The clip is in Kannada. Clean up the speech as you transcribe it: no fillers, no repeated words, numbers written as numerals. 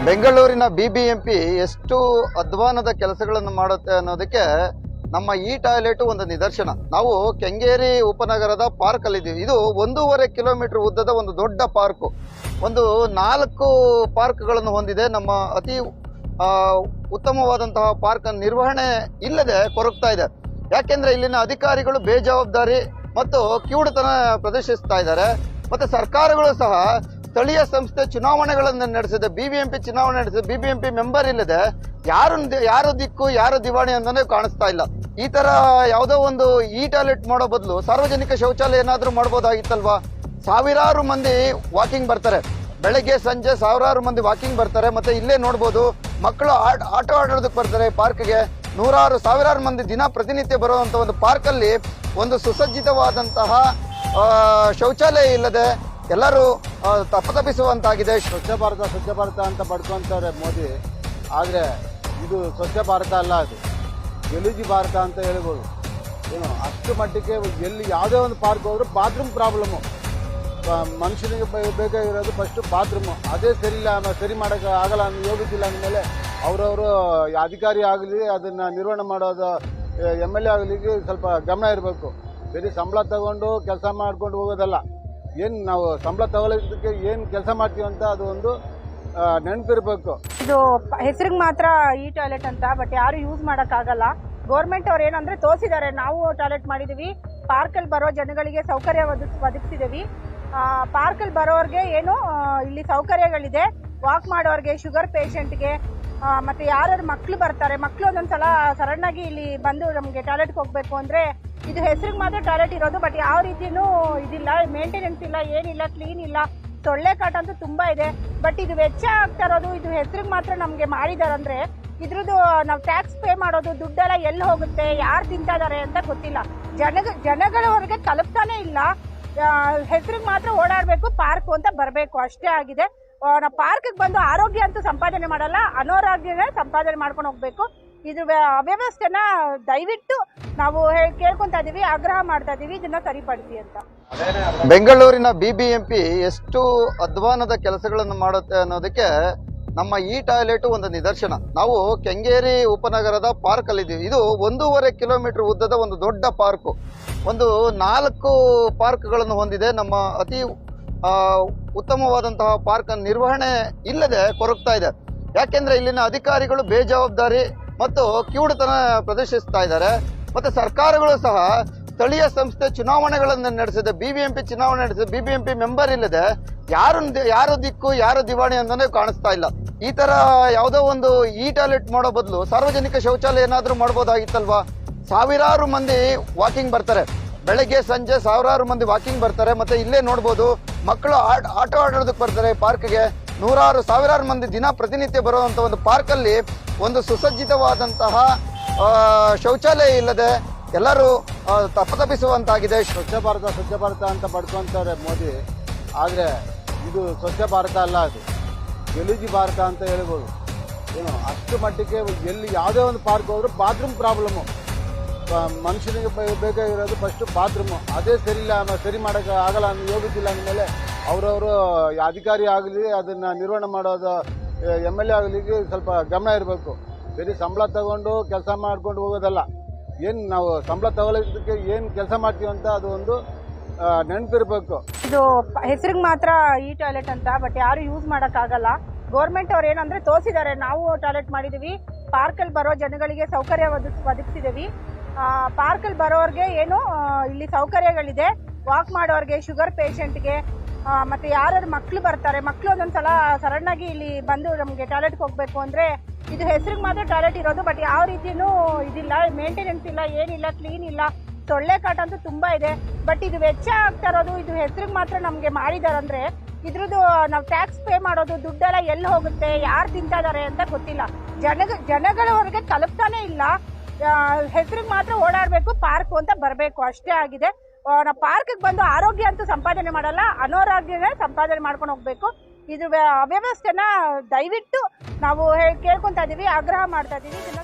ಬೆಂಗಳೂರಿನ ಬಿಬಿಎಂಪಿ ಎಷ್ಟು ಅಧ್ವಾನದ ಕೆಲಸಗಳನ್ನು ಮಾಡುತ್ತೆ ಅನ್ನೋದಕ್ಕೆ ನಮ್ಮ ಈ ಟಾಯ್ಲೆಟ್ ಒಂದು ನಿದರ್ಶನ. ನಾವು ಕೆಂಗೇರಿ ಉಪನಗರದ ಪಾರ್ಕ್ ಅಲ್ಲಿ ಇದೀವಿ. ಇದು 1.5 ಕಿಲೋಮೀಟರ್ ಉದ್ದದ ಒಂದು ದೊಡ್ಡ ಪಾರ್ಕ್. ಒಂದು 4 ಪಾರ್ಕ್ಗಳನ್ನು ಹೊಂದಿದೆ. ನಮ್ಮ ಅತಿ ಉತ್ತಮವಾದಂತಹ ಪಾರ್ಕ್ ನಿರ್ವಹಣೆ ಇಲ್ಲದೆ ಕೊರಗ್ತಾ ಇದೆ. ಯಾಕೆಂದ್ರೆ ಇಲ್ಲಿನ ಅಧಿಕಾರಿಗಳು ಬೇಜವಾಬ್ದಾರಿ ಮತ್ತು ಕಿವುಡುತನ ಪ್ರದರ್ಶಿಸ್ತಾ ಇದ್ದಾರೆ. ಮತ್ತೆ ಸರ್ಕಾರಗಳು ಸಹ ಸ್ಥಳೀಯ ಸಂಸ್ಥೆ ಚುನಾವಣೆಗಳನ್ನು ನಡೆಸಿದೆ, ಬಿಬಿಎಂಪಿ ಚುನಾವಣೆ ನಡೆಸಿದೆ, ಬಿಬಿಎಂಪಿ ಮೆಂಬರ್ ಇಲ್ಲದೆ ಯಾರು ದಿಕ್ಕು ಯಾರು ದಿವಾಣಿ ಅಂತಾನೆ ಕಾಣಿಸ್ತಾ ಇಲ್ಲ. ಈ ತರ ಯಾವುದೋ ಒಂದು ಈ ಟಾಯ್ಲೆಟ್ ಮಾಡೋ ಬದಲು ಸಾರ್ವಜನಿಕ ಶೌಚಾಲಯ ಏನಾದ್ರೂ ಮಾಡ್ಬೋದಾಗಿತ್ತಲ್ವಾ? ಸಾವಿರಾರು ಮಂದಿ ವಾಕಿಂಗ್ ಬರ್ತಾರೆ, ಬೆಳಗ್ಗೆ ಸಂಜೆ ಸಾವಿರಾರು ಮಂದಿ ವಾಕಿಂಗ್ ಬರ್ತಾರೆ. ಮತ್ತೆ ಇಲ್ಲೇ ನೋಡ್ಬೋದು, ಮಕ್ಕಳು ಆಟ ಆಡೋದಕ್ಕೆ ಬರ್ತಾರೆ ಪಾರ್ಕ್ಗೆ. ಸಾವಿರಾರು ಮಂದಿ ದಿನ ಪ್ರತಿನಿತ್ಯ ಬರುವಂತ ಒಂದು ಪಾರ್ಕ್ ಅಲ್ಲಿ ಒಂದು ಸುಸಜ್ಜಿತವಾದಂತಹ ಶೌಚಾಲಯ ಇಲ್ಲದೆ ಎಲ್ಲರೂ ತಪ್ಪತಪ್ಪಿಸುವಂತಾಗಿದೆ. ಸ್ವಚ್ಛ ಭಾರತ ಅಂತ ಪಡ್ಕೊಂತಾರೆ ಮೋದಿ. ಆದರೆ ಇದು ಸ್ವಚ್ಛ ಭಾರತ ಅಲ್ಲ, ಅದು ಗಲೀಜು ಭಾರತ ಅಂತ ಹೇಳ್ಬೋದು. ಏನು ಅಷ್ಟು ಮಟ್ಟಿಗೆ ಎಲ್ಲಿ ಯಾವುದೇ ಒಂದು ಪಾರ್ಕ್ ಹೋದ್ರೂ ಬಾತ್ರೂಮ್ ಪ್ರಾಬ್ಲಮ್ಮು. ಮನುಷ್ಯನಿಗೆ ಬೇಕಾಗಿರೋದು ಫಸ್ಟು ಬಾತ್ರೂಮು. ಅದೇ ಸರಿ ಮಾಡೋಕ್ಕೆ ಆಗಲ್ಲ ಯೋಗಿಸಿಲ್ಲ ಅಂದಮೇಲೆ ಅವರವರು ಅಧಿಕಾರಿ ಆಗಲಿ ಅದನ್ನು ನಿರ್ವಹಣೆ ಮಾಡೋದು MLA ಆಗಲಿ ಸ್ವಲ್ಪ ಗಮನ ಇರಬೇಕು. ಬರೀ ಸಂಬಳ ತಗೊಂಡು ಕೆಲಸ ಮಾಡ್ಕೊಂಡು ಹೋಗೋದಲ್ಲ. ಏನು ನಾವು ಸಂಬಳ ತಗೊಳ್ಳೋದಕ್ಕೆ ಏನು ಕೆಲಸ ಮಾಡ್ತೀವಿ ಅಂತ ಅದು ಒಂದು ನೆನಪಿರ್ಬೇಕು. ಇದು ಹೆಸರಿಗೆ ಮಾತ್ರ ಈ ಟಾಯ್ಲೆಟ್ ಅಂತ, ಬಟ್ ಯಾರು ಯೂಸ್ ಮಾಡೋಕ್ಕಾಗಲ್ಲ. ಗೌರ್ಮೆಂಟ್ ಅವ್ರು ಏನಂದ್ರೆ ತೋರಿಸಿದ್ದಾರೆ, ನಾವು ಟಾಯ್ಲೆಟ್ ಮಾಡಿದೀವಿ, ಪಾರ್ಕಲ್ಲಿ ಬರೋ ಜನಗಳಿಗೆ ಸೌಕರ್ಯ ಒದಗಿಸಿದೀವಿ. ಪಾರ್ಕಲ್ಲಿ ಬರೋರಿಗೆ ಏನು ಇಲ್ಲಿ ಸೌಕರ್ಯಗಳಿದೆ. ವಾಕ್ ಮಾಡೋರಿಗೆ, ಶುಗರ್ ಪೇಷಂಟ್ಗೆ, ಮತ್ತೆ ಯಾರ್ಯಾರು ಮಕ್ಳು ಬರ್ತಾರೆ, ಮಕ್ಳು ಒಂದೊಂದ್ಸಲ ಸಡನ್ ಆಗಿ ಇಲ್ಲಿ ಬಂದು ನಮಗೆ ಟಾಯ್ಲೆಟ್ಗೆ ಹೋಗ್ಬೇಕು ಅಂದ್ರೆ ಇದು ಹೆಸರಿಗೆ ಮಾತ್ರ ಟಾಯ್ಲೆಟ್ ಇರೋದು, ಬಟ್ ಯಾವ ರೀತಿಯೂ ಇದಿಲ್ಲ, ಮೇಂಟೆನೆನ್ಸ್ ಇಲ್ಲ, ಏನಿಲ್ಲ, ಕ್ಲೀನ್ ಇಲ್ಲ. ಸೊಳ್ಳೆ ಕಾಟ ಅಂತೂ ತುಂಬಾ ಇದೆ. ಬಟ್ ಇದು ವೆಚ್ಚ ಆಗ್ತಾ ಇರೋದು ಇದು ಹೆಸರಿಗೆ ಮಾತ್ರ ನಮ್ಗೆ ಮಾಡಿದಾರಂದ್ರೆ ಇದ್ರದ್ದು ನಾವು ಟ್ಯಾಕ್ಸ್ ಪೇ ಮಾಡೋದು ದುಡ್ಡೆಲ್ಲ ಎಲ್ಲಿ ಹೋಗುತ್ತೆ, ಯಾರು ತಿಂತಾ ಇದಾರೆ ಅಂತ ಗೊತ್ತಿಲ್ಲ. ಜನಗಳವರೆಗೆ ತಲುಪ್ತಾನೆ ಇಲ್ಲ. ಹೆಸರಿಗೆ ಮಾತ್ರ ಓಡಾಡ್ಬೇಕು, ಪಾರ್ಕ್ ಅಂತ ಬರಬೇಕು ಅಷ್ಟೇ ಆಗಿದೆ. ನಾವು ಪಾರ್ಕ್ಗೆ ಬಂದು ಆರೋಗ್ಯ ಅಂತೂ ಸಂಪಾದನೆ ಮಾಡಲ್ಲ, ಅನಾರೋಗ್ಯನೇ ಸಂಪಾದನೆ ಮಾಡ್ಕೊಂಡು ಹೋಗ್ಬೇಕು. ಇದು ಅವ್ಯವಸ್ಥೆನ ದಯವಿಟ್ಟು ನಾವು ಕೇಳ್ಕೊಂತಾ ಇದೀವಿ, ಆಗ್ರಹ ಮಾಡ್ತಾ ಇದೀವಿ, ಇದನ್ನ ಸರಿಪಡಿಸಿ ಅಂತ. ಬೆಂಗಳೂರಿನ ಬಿಬಿಎಂಪಿ ಎಷ್ಟು ಅಧ್ವಾನದ ಕೆಲಸಗಳನ್ನು ಮಾಡುತ್ತೆ ಅನ್ನೋದಕ್ಕೆ ನಮ್ಮ ಈ ಟಾಯ್ಲೆಟ್ ಒಂದು ನಿದರ್ಶನ. ನಾವು ಕೆಂಗೇರಿ ಉಪನಗರದ ಪಾರ್ಕ್ ಅಲ್ಲಿ ಇದೀವಿ. ಇದು 1.5 ಕಿಲೋಮೀಟರ್ ಉದ್ದದ ಒಂದು ದೊಡ್ಡ ಪಾರ್ಕ್. ಒಂದು 4 ಪಾರ್ಕ್ಗಳನ್ನು ಹೊಂದಿದೆ. ನಮ್ಮ ಅತಿ ಉತ್ತಮವಾದಂತಹ ಪಾರ್ಕ್ ನಿರ್ವಹಣೆ ಇಲ್ಲದೆ ಕೊರಗ್ತಾ ಇದೆ. ಯಾಕೆಂದ್ರೆ ಇಲ್ಲಿನ ಅಧಿಕಾರಿಗಳು ಬೇಜವಾಬ್ದಾರಿ ಮತ್ತು ಕಿವುಡುತನ ಪ್ರದರ್ಶಿಸ್ತಾ ಇದ್ದಾರೆ. ಮತ್ತೆ ಸರ್ಕಾರಗಳು ಸಹ ಸ್ಥಳೀಯ ಸಂಸ್ಥೆ ಚುನಾವಣೆಗಳನ್ನು ನಡೆಸಿದೆ, ಬಿಬಿಎಂಪಿ ಚುನಾವಣೆ ನಡೆಸಿದೆ, ಬಿಬಿಎಂಪಿ ಮೆಂಬರ್ ಇಲ್ಲದೆ ಯಾರು ದಿಕ್ಕು ಯಾರು ದಿವಾಣಿ ಅಂತಾನೆ ಕಾಣಿಸ್ತಾ ಇಲ್ಲ. ಈ ತರ ಯಾವುದೋ ಒಂದು ಈ ಟಾಯ್ಲೆಟ್ ಮಾಡೋ ಬದಲು ಸಾರ್ವಜನಿಕ ಶೌಚಾಲಯ ಏನಾದ್ರೂ ಮಾಡ್ಬೋದಾಗಿತ್ತಲ್ವಾ? ಸಾವಿರಾರು ಮಂದಿ ವಾಕಿಂಗ್ ಬರ್ತಾರೆ, ಬೆಳಗ್ಗೆ ಸಂಜೆ ಸಾವಿರಾರು ಮಂದಿ ವಾಕಿಂಗ್ ಬರ್ತಾರೆ. ಮತ್ತೆ ಇಲ್ಲೇ ನೋಡ್ಬೋದು, ಮಕ್ಕಳು ಆಟ ಆಡೋದಕ್ಕೆ ಬರ್ತಾರೆ ಪಾರ್ಕ್ಗೆ. ಸಾವಿರಾರು ಮಂದಿ ದಿನ ಪ್ರತಿನಿತ್ಯ ಬರುವಂತ ಒಂದು ಪಾರ್ಕ್ ಅಲ್ಲಿ ಒಂದು ಸುಸಜ್ಜಿತವಾದಂತಹ ಶೌಚಾಲಯ ಇಲ್ಲದೆ ಎಲ್ಲರೂ ತಪ್ಪತಪ್ಪಿಸುವಂತಾಗಿದೆ. ಸ್ವಚ್ಛ ಭಾರತ ಅಂತ ಪಡ್ಕೊಂತಾರೆ ಮೋದಿ. ಆದರೆ ಇದು ಸ್ವಚ್ಛ ಭಾರತ ಅಲ್ಲ, ಅದು ಗಲೀಜು ಭಾರತ ಅಂತ ಹೇಳ್ಬೋದು. ಏನು ಅಷ್ಟು ಮಟ್ಟಿಗೆ ಎಲ್ಲಿ ಯಾವುದೇ ಒಂದು ಪಾರ್ಕ್ ಹೋದ್ರೂ ಬಾತ್ರೂಮ್ ಪ್ರಾಬ್ಲಮ್ಮು. ಮನುಷ್ಯನಿಗೆ ಬೇಕಾಗಿರೋದು ಫಸ್ಟು ಬಾತ್ರೂಮು. ಅದೇ ಸರಿ ಮಾಡೋಕ್ಕೆ ಆಗಲ್ಲ ಯೋಗಿಸಿಲ್ಲ ಅಂದಮೇಲೆ ಅವರವರು ಅಧಿಕಾರಿ ಆಗಲಿ ಅದನ್ನು ನಿರ್ವಹಣೆ ಮಾಡೋದು MLA ಆಗಲಿ ಸ್ವಲ್ಪ ಗಮನ ಇರಬೇಕು. ಬರೀ ಸಂಬಳ ತಗೊಂಡು ಕೆಲಸ ಮಾಡ್ಕೊಂಡು ಹೋಗೋದಲ್ಲ. ಏನು ನಾವು ಸಂಬಳ ತಗೊಳ್ಳೋದಕ್ಕೆ ಏನು ಕೆಲಸ ಮಾಡ್ತೀವಿ ಅಂತ ಅದು ಒಂದು ನೆನಪಿರ್ಬೇಕು. ಇದು ಹೆಸರಿಗೆ ಮಾತ್ರ ಈ ಟಾಯ್ಲೆಟ್ ಅಂತ, ಬಟ್ ಯಾರು ಯೂಸ್ ಮಾಡೋಕ್ಕಾಗಲ್ಲ. ಗೌರ್ಮೆಂಟ್ ಅವ್ರು ಏನಂದ್ರೆ ತೋರಿಸಿದ್ದಾರೆ, ನಾವು ಟಾಯ್ಲೆಟ್ ಮಾಡಿದೀವಿ, ಪಾರ್ಕಲ್ಲಿ ಬರೋ ಜನಗಳಿಗೆ ಸೌಕರ್ಯ ಒದಗಿಸಿದೀವಿ. ಪಾರ್ಕಲ್ಲಿ ಬರೋರಿಗೆ ಏನು ಇಲ್ಲಿ ಸೌಕರ್ಯಗಳಿದೆ. ವಾಕ್ ಮಾಡೋರಿಗೆ, ಶುಗರ್ ಪೇಷಂಟ್ಗೆ, ಮತ್ತೆ ಯಾರ್ಯಾರು ಮಕ್ಳು ಬರ್ತಾರೆ, ಮಕ್ಳು ಒಂದೊಂದ್ಸಲ ಸಡನ್ ಆಗಿ ಇಲ್ಲಿ ಬಂದು ನಮಗೆ ಟಾಯ್ಲೆಟ್ಗೆ ಹೋಗ್ಬೇಕು ಅಂದ್ರೆ ಇದು ಹೆಸರಿಗೆ ಮಾತ್ರ ಟಾಯ್ಲೆಟ್ ಇರೋದು, ಬಟ್ ಯಾವ ರೀತಿಯೂ ಇದಿಲ್ಲ, ಮೇಂಟೆನೆನ್ಸ್ ಇಲ್ಲ, ಏನಿಲ್ಲ, ಕ್ಲೀನ್ ಇಲ್ಲ. ಸೊಳ್ಳೆ ಕಾಟ ಅಂತೂ ತುಂಬಾ ಇದೆ. ಬಟ್ ಇದು ವೆಚ್ಚ ಆಗ್ತಾ ಇರೋದು ಇದು ಹೆಸರಿಗೆ ಮಾತ್ರ ನಮ್ಗೆ ಮಾಡಿದಾರಂದ್ರೆ ಇದ್ರದ್ದು ನಾವು ಟ್ಯಾಕ್ಸ್ ಪೇ ಮಾಡೋದು ದುಡ್ಡೆಲ್ಲ ಎಲ್ಲಿ ಹೋಗುತ್ತೆ, ಯಾರು ತಿಂತಾ ಇದಾರೆ ಅಂತ ಗೊತ್ತಿಲ್ಲ. ಜನಗಳವರೆಗೆ ತಲುಪ್ತಾನೆ ಇಲ್ಲ. ಹೆಸರಿಗೆ ಮಾತ್ರ ಓಡಾಡ್ಬೇಕು, ಪಾರ್ಕ್ ಅಂತ ಬರಬೇಕು ಅಷ್ಟೇ ಆಗಿದೆ. ನಾವು ಪಾರ್ಕ್ಗೆ ಬಂದು ಆರೋಗ್ಯ ಅಂತೂ ಸಂಪಾದನೆ ಮಾಡಲ್ಲ, ಅನಾರೋಗ್ಯನೇ ಸಂಪಾದನೆ ಮಾಡ್ಕೊಂಡು ಹೋಗ್ಬೇಕು. ಇದು ಅವ್ಯವಸ್ಥೆನ ದಯವಿಟ್ಟು ನಾವು ಕೇಳ್ಕೊಂತಾ ಇದೀವಿ, ಆಗ್ರಹ ಮಾಡ್ತಾ ಇದೀವಿ, ಇದನ್ನ